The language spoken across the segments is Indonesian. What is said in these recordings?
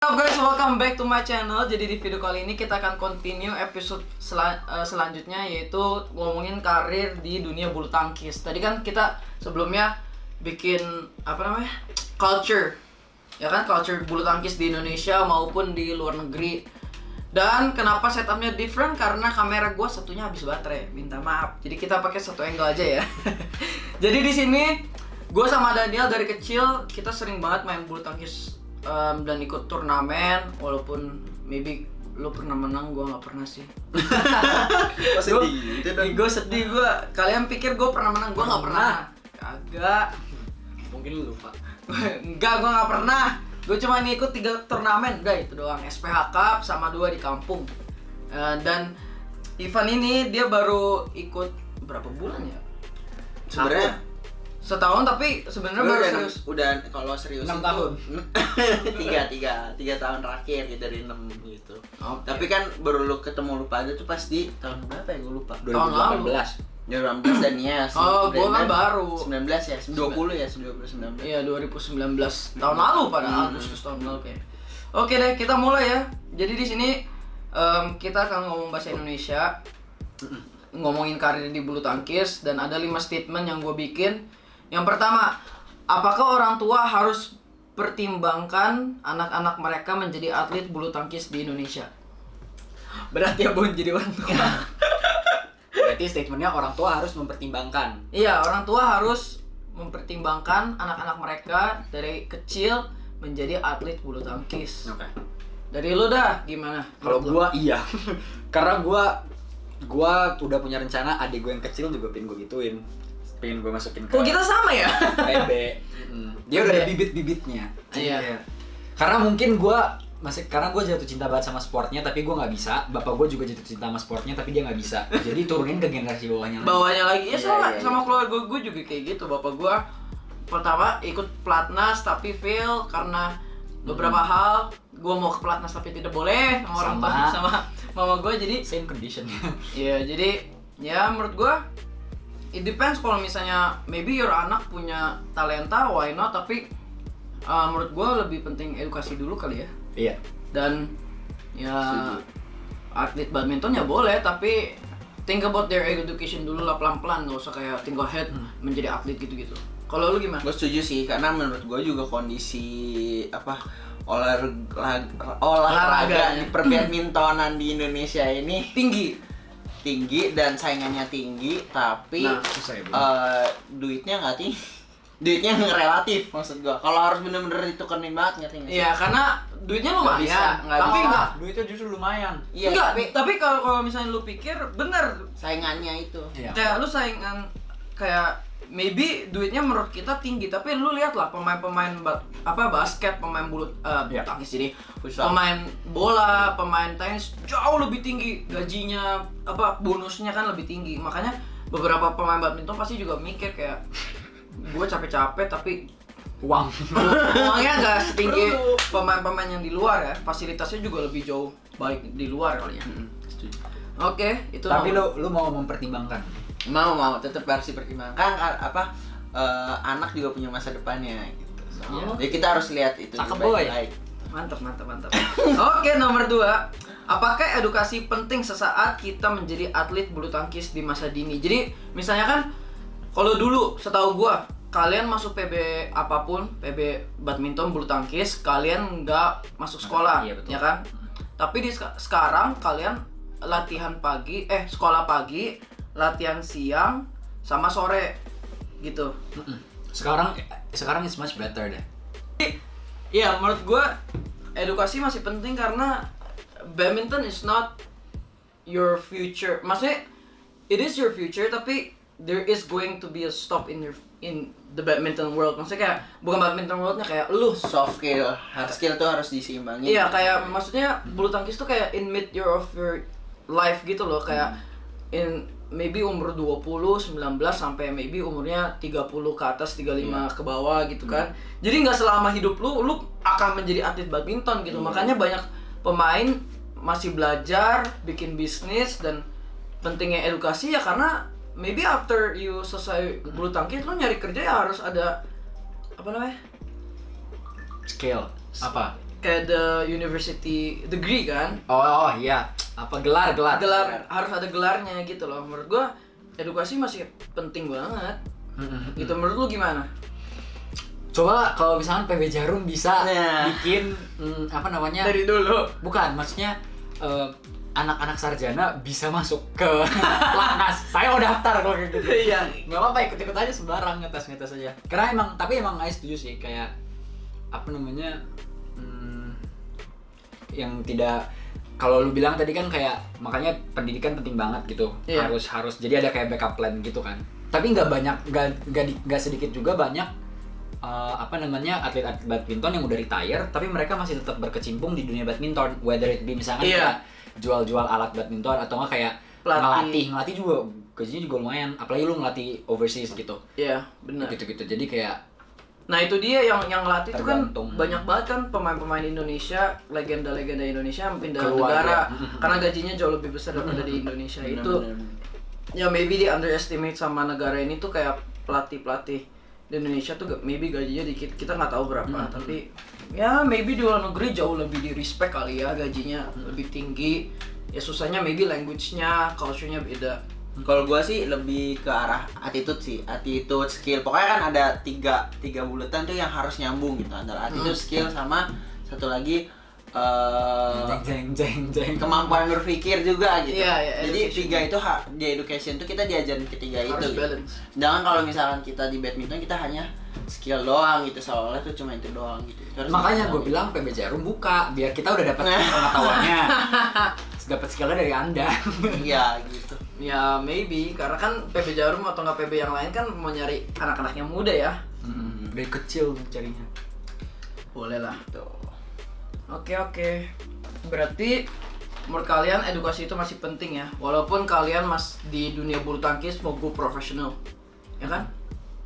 Halo guys, welcome back to my channel. Jadi di video kali ini kita akan continue episode selanjutnya, yaitu ngomongin karir di dunia bulu tangkis. Tadi kan kita sebelumnya bikin culture, ya kan, culture bulu tangkis di Indonesia maupun di luar negeri. Dan kenapa setupnya different? Karena kamera gue satunya habis baterai, minta maaf. Jadi kita pakai satu angle aja ya. Jadi di sini gue sama Daniel dari kecil kita sering banget main bulu tangkis. Dan ikut turnamen, walaupun maybe lo pernah menang, gue nggak pernah sih. Gue sedih. Kalian pikir gue pernah menang? Gue nggak pernah. Kagak. Mungkin lu lupa. Enggak, gue nggak pernah. Gue cuma ikut 3 turnamen, udah itu doang. SPH Cup sama 2 di kampung. Dan event ini dia baru ikut berapa bulan ya? Sebenarnya setahun, tapi sebenarnya baru serius. Udah kalau serius 6 tahun. 3 tahun terakhir gitu, dari 6 gitu. Okay. Tapi kan baru lu ketemu lu pada tuh pas di tahun berapa ya, gue lupa. Tahun lalu. 2018 dan ya. Gua kan baru 19 ya, 20 ya, 2019. Iya, 2019 tahun lalu, pada Agustus tahun lalu kayak. Oke deh, kita mulai ya. Jadi di sini kita akan ngomong bahasa Indonesia, ngomongin karir di bulu tangkis, dan ada 5 statement yang gue bikin. Yang pertama, apakah orang tua harus pertimbangkan anak-anak mereka menjadi atlet bulu tangkis di Indonesia? Berarti ya Bun jadi orang tua. Berarti statementnya orang tua harus mempertimbangkan. Iya, orang tua harus mempertimbangkan anak-anak mereka dari kecil menjadi atlet bulu tangkis. Oke. Dari lu dah, gimana? Kalau gua iya. Karena gua udah punya rencana adik gue yang kecil juga pengen gue gituin. Pengen gue masukin ke Kok kita sama ya? PB. Dia udah ada bibit-bibitnya. Iya. Karena mungkin karena gue jatuh cinta banget sama sportnya, tapi gue nggak bisa. Bapak gue juga jatuh cinta sama sportnya, tapi dia nggak bisa. Jadi turunin ke generasi bawahnya lagi. Bawahnya lagi ya, Iya. sama keluarga gue juga kayak gitu. Bapak gue pertama ikut pelatnas tapi fail karena beberapa hal. Gue mau ke pelatnas tapi tidak boleh sama orang tua, sama mama gue. Jadi same condition. iya, jadi ya menurut gue it depends. Kalau misalnya maybe your anak punya talenta, why not? Tapi menurut gue lebih penting edukasi dulu kali ya. Iya. Dan ya Setuju. atlet badminton ya boleh, tapi think about their education dulu lah, pelan-pelan, nggak usah kayak think ahead menjadi atlet gitu-gitu. Kalau lu gimana? Gue setuju sih, karena menurut gue juga kondisi olahraga Olahraganya. di perbadmintonan di Indonesia ini tinggi dan saingannya tinggi, tapi susah ya, Bro. duitnya nggak tinggi. Duitnya nggak relatif, maksud gua. Kalau harus bener-bener ditukerin banget, ngerti nggak sih? Iya, karena duitnya lumayan, nggak tapi bisa. enggak. Duitnya justru lumayan. Iya, Tapi kalau misalnya lu pikir bener, saingannya itu. Iya. kayak lu saingan, kayak maybe duitnya menurut kita tinggi, tapi lu lihatlah pemain-pemain basket, pemain bulu Iya. tangkis, jadi Futsal. pemain bola, pemain tenis jauh lebih tinggi gajinya, bonusnya kan lebih tinggi. Makanya beberapa pemain badminton pasti juga mikir kayak gue capek-capek tapi uangnya nggak setinggi pemain-pemain yang di luar ya. Fasilitasnya juga lebih jauh baik di luar kali ya. Setuju. Oke, itu Tapi nomor- lu mau mempertimbangkan. Mau tetap harus dipertimbangkan, anak juga punya masa depannya gitu. So, Iya. jadi kita harus lihat itu Cakep, baik-baik. Mantap. Oke, nomor 2. Apakah edukasi penting sesaat kita menjadi atlet bulu tangkis di masa dini? Jadi, misalnya kan kalau dulu setahu gua, kalian masuk PB apapun, PB badminton, bulu tangkis, kalian nggak masuk sekolah, Iya, betul. ya kan? Tapi sekarang kalian latihan pagi, sekolah pagi, latihan siang sama sore gitu. Sekarang it's much better deh. Iya, menurut gue edukasi masih penting karena badminton is not your future. Maksudnya it is your future, tapi there is going to be a stop in the badminton world. Maksudnya kayak bukan badminton worldnya, kayak lu. Soft skill, hard skill tuh harus diseimbangin. Iya, kayak maksudnya bulu tangkis tuh kayak in mid year of your life gitu loh, kayak in maybe umur 20, 19 sampai maybe umurnya 30 ke atas, 35 ke bawah gitu kan. Jadi nggak selama hidup lu akan menjadi atlet badminton gitu. Makanya banyak pemain masih belajar, bikin bisnis, dan pentingnya edukasi ya karena maybe after you selesai bulu tangkis lu nyari kerja ya harus ada Skill. Apa? kayak the university degree kan. Oh iya, apa gelar. Harus ada gelarnya gitu loh. Menurut gua edukasi masih penting banget. Gitu menurut lu gimana? Coba kalau misalkan PB Jarum bisa Nah. bikin apa namanya? Dari dulu. Bukan, maksudnya anak-anak sarjana bisa masuk ke Platnas. Saya mau daftar kalau kayak gitu. Iya. Nggak apa-apa, ikut-ikut aja sembarang, ngetes aja. Karena tapi emang Ais setuju sih, kayak apa namanya, yang tidak, kalau lu bilang tadi kan kayak makanya pendidikan penting banget gitu. Iya. Harus jadi ada kayak backup plan gitu kan. Tapi nggak sedikit juga banyak apa namanya atlet-atlet badminton yang udah retire tapi mereka masih tetap berkecimpung di dunia badminton, whether it be misalnya kayak jual-jual alat badminton atau nggak kayak ngelatih juga gajinya juga lumayan, apalagi lu ngelatih overseas gitu. Iya, benar. Gitu-gitu. Jadi kayak Nah itu dia yang ngelatih itu kan tergantung. banyak banget kan pemain-pemain Indonesia, legenda-legenda Indonesia yang pindah Keluar, negara ya. karena gajinya jauh lebih besar daripada di Indonesia. Itu ya maybe di underestimate sama negara ini tuh kayak pelatih di Indonesia tuh maybe gajinya dikit, kita nggak tahu berapa, tapi ya maybe di luar negeri jauh lebih di respect kali ya, gajinya lebih tinggi. Ya susahnya maybe language-nya, culture-nya beda. Kalau gua sih lebih ke arah attitude sih, attitude, skill. Pokoknya kan ada tiga bulatan tuh yang harus nyambung gitu, antara attitude, skill sama satu lagi jeng. kemampuan berpikir juga gitu. Iya, Jadi education. tiga itu di education tuh kita diajarin ketiga itu. Harus Gitu. balance. Sedangkan kalau misalkan kita di badminton kita hanya skill doang gitu, seolah-olah tuh cuma itu doang gitu. Terus Makanya gue bilang PB Jarum buka biar kita udah dapat pengetahuannya. Dapat skillnya dari Anda. Iya gitu. Ya maybe karena kan PB Jarum atau nggak PB yang lain kan mau nyari anak-anak yang muda ya. Dari kecil carinya. Boleh lah. Tuh. Oke. Berarti menurut kalian edukasi itu masih penting ya, walaupun kalian di dunia bulu tangkis mau go profesional, ya kan?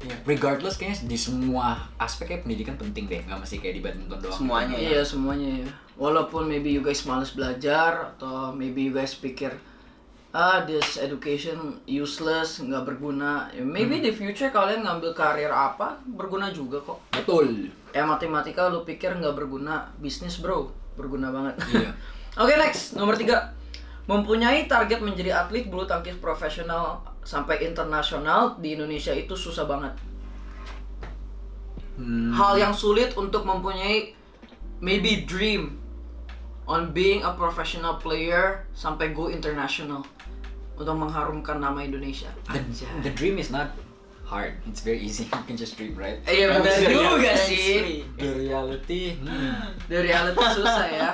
Ya, regardless kayaknya di semua aspek kayak pendidikan penting deh, nggak mesti kayak di badminton doang. Semuanya. Iya semuanya ya. Walaupun maybe you guys males belajar atau maybe you guys pikir this education useless, nggak berguna. Ya, maybe di future kalian ngambil karir apa berguna juga kok. Betul. Matematika lu pikir nggak berguna, bisnis bro berguna banget. Iya. Oke, next nomor 3. Mempunyai target menjadi atlet bulu tangkis profesional sampai internasional di Indonesia itu susah banget. Hal yang sulit untuk mempunyai maybe dream on being a professional player sampai go international untuk mengharumkan nama Indonesia. The dream is not hard, it's very easy. You can just dream, right? Iya benar juga sih. The reality, The reality susah ya.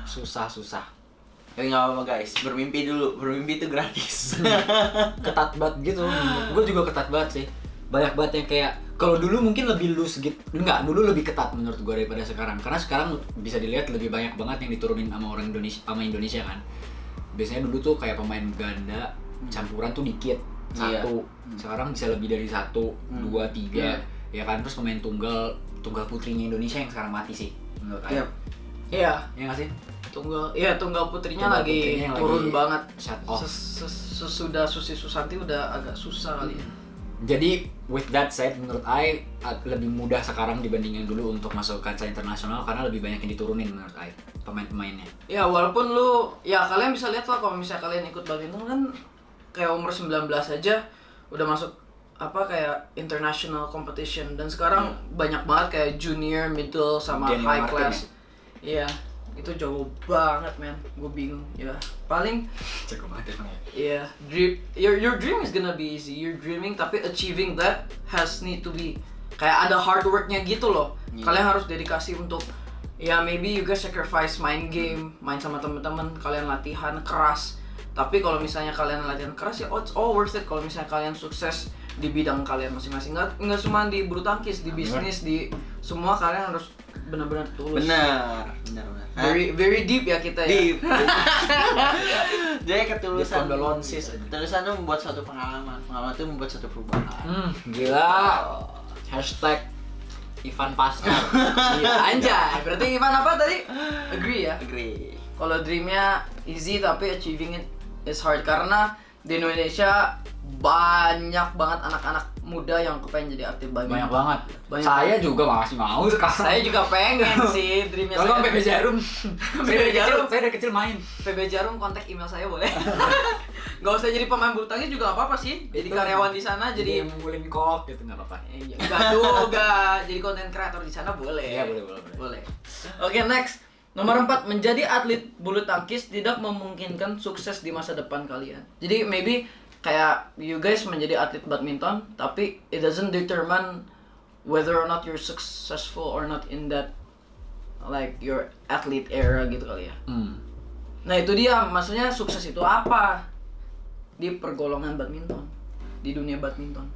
susah. Tapi nggak apa-apa guys, bermimpi dulu. Bermimpi itu gratis. Ketat banget gitu. Gue juga ketat banget sih. Banyak banget yang kayak kalau dulu mungkin lebih loose gitu. Enggak, dulu lebih ketat menurut gue daripada sekarang. Karena sekarang bisa dilihat lebih banyak banget yang diturunin sama orang Indonesia, sama Indonesia kan. Biasanya dulu tuh kayak pemain ganda campuran tuh dikit. Satu. Sekarang bisa lebih dari 1, 2, 3. Ya kan, terus pemain tunggal putrinya Indonesia yang sekarang mati sih menurut saya. Iya. Iya nggak sih? Tunggal putrinya Tunggal lagi putrinya yang turun lagi banget. shut off. Sesudah Susi Susanti udah agak susah kali ya. Jadi with that said, menurut I lebih mudah sekarang dibandingin dulu untuk masuk kancah internasional karena lebih banyak yang diturunin menurut I pemain-pemainnya. Ya walaupun kalian bisa lihat lah kalau misalnya kalian ikut badminton kan kayak umur 19 aja udah masuk kayak international competition, dan sekarang banyak banget kayak junior, middle sama Daniel high Martin class. Iya, itu jauh banget man, gue bingung ya. Paling Cek banget emang ya. yeah, your dream is gonna be easy. You're dreaming tapi achieving that need to be kayak ada hard worknya gitu loh. Kalian harus dedikasi untuk maybe you guys sacrifice main sama teman-teman, kalian latihan keras. Tapi kalau misalnya kalian latihan keras ya it's all worth it kalau misalnya kalian sukses di bidang kalian masing-masing. Nggak cuma di bulu tangkis, di bisnis, di semua kalian harus benar-benar tulus. Benar. Very deep ya kita ya. Deep. Jadi ketulusan Condolences aja. Ketulusan itu membuat suatu pengalaman itu membuat suatu perubahan. Gila. Hashtag Ivan Pastor. Iya, anjay. Berarti Ivan apa tadi? Agree ya? Agree. Kalau dreamnya easy tapi achieving it is hard karena di Indonesia banyak banget anak-anak muda yang kepengen jadi atlet badminton. Banyak banget. Banyak Saya juga masih mau sekarang. Saya juga pengen sih, dreamnya Kalau saya. PB Jarum. PB Jarum. Saya dari kecil main. PB Jarum, kontak email saya boleh. Gak usah jadi pemain bulu tangkis juga gak apa-apa sih. Jadi karyawan di sana, jadi ngumpulin kok gitu nggak apa-apa. enggak juga. Jadi konten kreator di sana boleh. Iya, boleh. Boleh. Oke, next. Nomor 4, menjadi atlet bulu tangkis tidak memungkinkan sukses di masa depan kalian. Jadi maybe kayak you guys menjadi atlet badminton, tapi it doesn't determine whether or not you're successful or not in that like your athlete era gitu kali ya. Nah itu dia, maksudnya sukses itu apa di pergolongan badminton, di dunia badminton.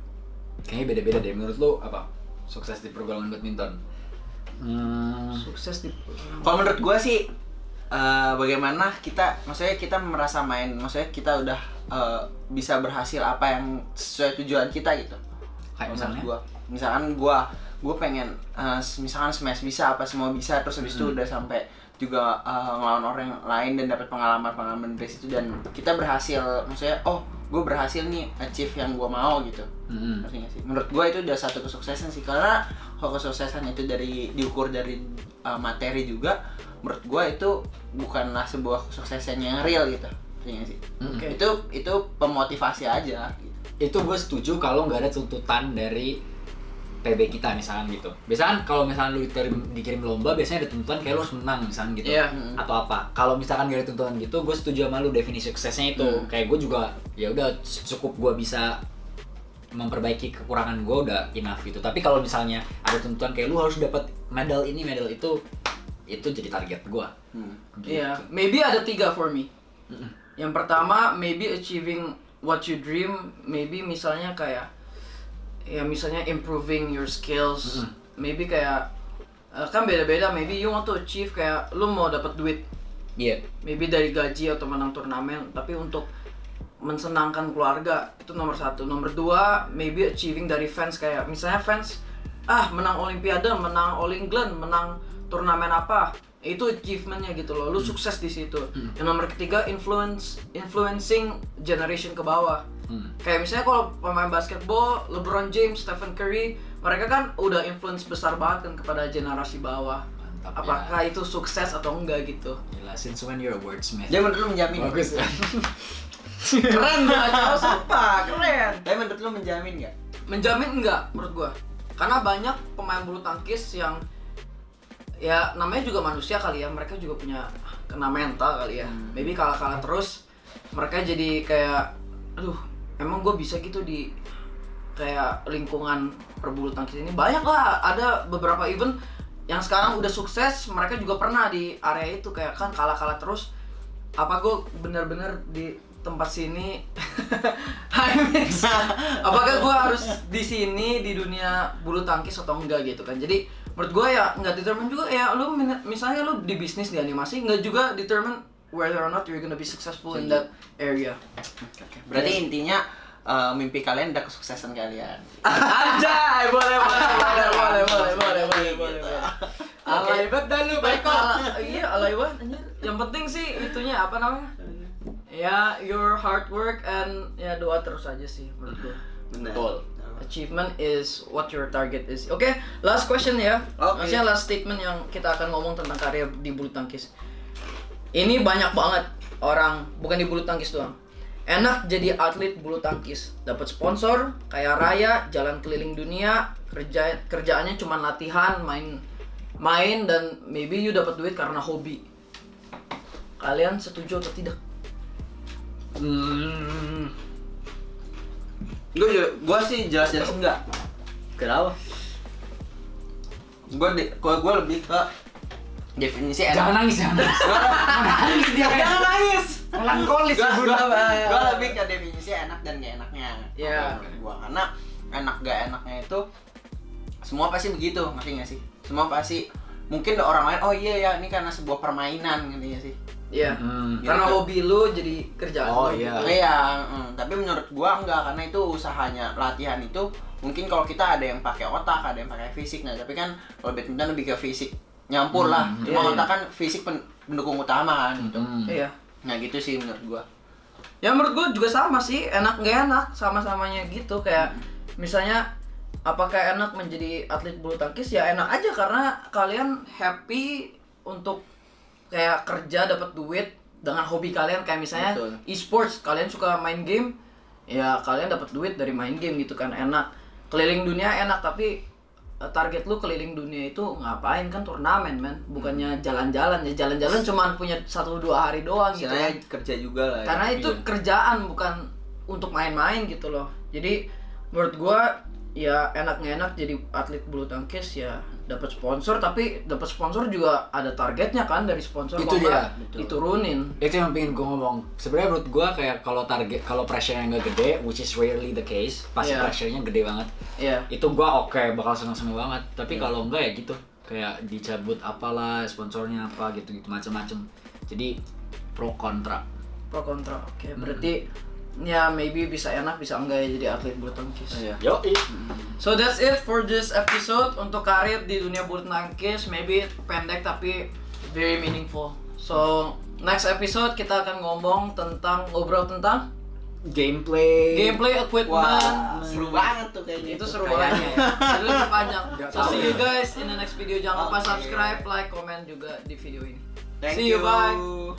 Kayaknya beda-beda deh. Menurut lo apa? Sukses di pergolongan badminton. Sukses di Kalau menurut gua sih bagaimana maksudnya kita merasa main, maksudnya kita udah bisa berhasil apa yang sesuai tujuan kita gitu. Kayak Misalkan gua pengen misalkan smash bisa, apa semua bisa, terus habis itu udah sampai juga ngelawan orang lain dan dapat pengalaman dari situ, dan kita berhasil, maksudnya gue berhasil nih achieve yang gue mau gitu. Ngerti nggak sih? Menurut gue itu udah satu kesuksesan sih, karena kalau kesuksesan itu diukur dari materi juga, menurut gue itu bukanlah sebuah kesuksesan yang real gitu. Ngerti nggak sih? Itu pemotivasi aja gitu. Itu gue setuju kalau nggak ada tuntutan dari PB kita misalkan gitu. Biasanya kan kalau misalkan lu dikirim lomba, biasanya ada tuntutan kayak lu harus menang misalkan gitu. Atau apa. Kalau misalkan gak ada tuntutan gitu, gue setuju sama lu definisi suksesnya itu. Kayak gue juga ya udah cukup gue bisa memperbaiki kekurangan gue udah enough gitu. Tapi kalau misalnya ada tuntutan kayak lu harus dapat medal ini, medal itu jadi target gue. Iya, maybe ada 3 for me. Yang pertama, maybe achieving what you dream, maybe misalnya kayak ya misalnya improving your skills, maybe kayak kan beda-beda, maybe you want to achieve kayak lu mau dapat duit, maybe dari gaji atau menang turnamen, tapi untuk mensenangkan keluarga, itu nomor 1. Nomor 2, maybe achieving dari fans, kayak misalnya fans menang olimpiade, menang All England, menang turnamen apa, itu achievementnya gitu loh, lu sukses di situ. Yang nomor 3, influencing generation ke bawah. Kayak misalnya kalau pemain basketball, LeBron James, Stephen Curry, mereka kan udah influence besar banget kan kepada generasi bawah. Mantap, apakah itu sukses atau enggak gitu? Jelasin, when you're a wordsmith. Dia menurut lu menjamin? Bagus kan? Keren gak? Cara sumpah, keren. Tapi menurut lu menjamin nggak? Menjamin enggak menurut gua. Karena banyak pemain bulu tangkis yang ya namanya juga manusia kali ya, mereka juga punya kena mental kali ya. Maybe kalah-kalah terus mereka jadi kayak aduh, emang gue bisa gitu di kayak lingkungan perbulu tangkis ini. Banyak lah, ada beberapa event yang sekarang udah sukses, mereka juga pernah di area itu kayak kan kalah-kalah terus. Apa gue bener-bener di tempat sini apakah gue harus di sini di dunia bulu tangkis atau enggak gitu kan. Jadi menurut gue ya nggak determine juga ya lu misalnya lu di bisnis di animasi nggak juga determine whether or not you're gonna be successful in that area. Berarti intinya mimpi kalian udah kesuksesan kalian. Anjay, boleh. Alay banget dah lu, baik kok. Iya, alay banget anjir. Yang penting sih itunya apa namanya? Ya, your hard work and ya doa terus aja sih menurut gue. Betul. Achievement is what your target is. Oke, last question ya. Maksudnya last statement yang kita akan ngomong tentang karir di bulu tangkis. Ini banyak banget orang, bukan di bulu tangkis doang. Enak jadi atlet bulu tangkis, dapat sponsor, kaya raya, jalan keliling dunia, kerjaannya cuma latihan, main dan maybe you dapat duit karena hobi. Kalian setuju atau tidak? Gue sih jelas-jelas enggak. Kenapa? Gue lebih ke definisi enak. Jangan nangis. Nangis dia kayak. Jangan nangis. Melankolis. Gue lebih ke definisi enak dan gak enaknya. Iya. Gua karena enak gak enaknya itu semua pasti begitu, ngerti gak sih? Semua pasti mungkin orang lain, oh iya ya ini karena sebuah permainan, ngerti gak sih? Iya. Karena gitu. hobi lu jadi kerjaan Oh, lu. iya. Gitu. Iya, tapi menurut gua enggak, karena itu usahanya latihan itu mungkin kalau kita ada yang pakai otak, ada yang pakai fisik. Nah, tapi kan kalau badminton lebih ke fisik nyampur lah. Cuma iya. otak kan fisik pendukung utama kan gitu. Iya. Nah, gitu sih menurut gua. Ya menurut gue juga sama sih, enak nggak enak, sama-samanya gitu. Kayak misalnya apakah enak menjadi atlet bulu tangkis? Ya enak aja karena kalian happy untuk kayak kerja dapat duit dengan hobi kalian, kayak misalnya Betul. e-sports, kalian suka main game, ya kalian dapat duit dari main game gitu kan, enak. Keliling dunia enak, tapi target lu keliling dunia itu ngapain kan, turnamen men, bukannya jalan-jalan. Ya jalan-jalan cuman punya 1-2 hari doang gitu Istilahnya kan. kerja juga lah. Karena itu kerjaan, bukan untuk main-main gitu loh. Jadi menurut gua ya enak nggak enak jadi atlet bulu tangkis, ya dapat sponsor, tapi dapat sponsor juga ada targetnya kan dari sponsor. Itu kalau dia, nggak betul. diturunin. Itu yang pengen gue ngomong. Sebenarnya menurut gue kayak kalau pressure-nya nggak gede, which is rarely the case, pasti Iya. pressure-nya gede banget. Iya. Itu gue bakal seneng-seneng banget. Tapi kalau enggak ya gitu, kayak dicabut apalah sponsornya apa gitu macam-macam. Jadi pro kontra. Pro kontra. Oke, berarti ya maybe bisa enak bisa enggak ya jadi atlet bulu tangkis. Iya. Yo, So that's it for this episode untuk karir di dunia bulu tangkis. Maybe pendek tapi very meaningful. So next episode kita akan ngobrol tentang gameplay. equipment. Wah, seru banget tuh kayaknya. Itu seru Kayaknya banget. Jadi lebih panjang. Nggak So tahu see ya. you guys in the next video. Jangan lupa Oke. subscribe, like, comment juga di video ini. Thank See you, bye. you.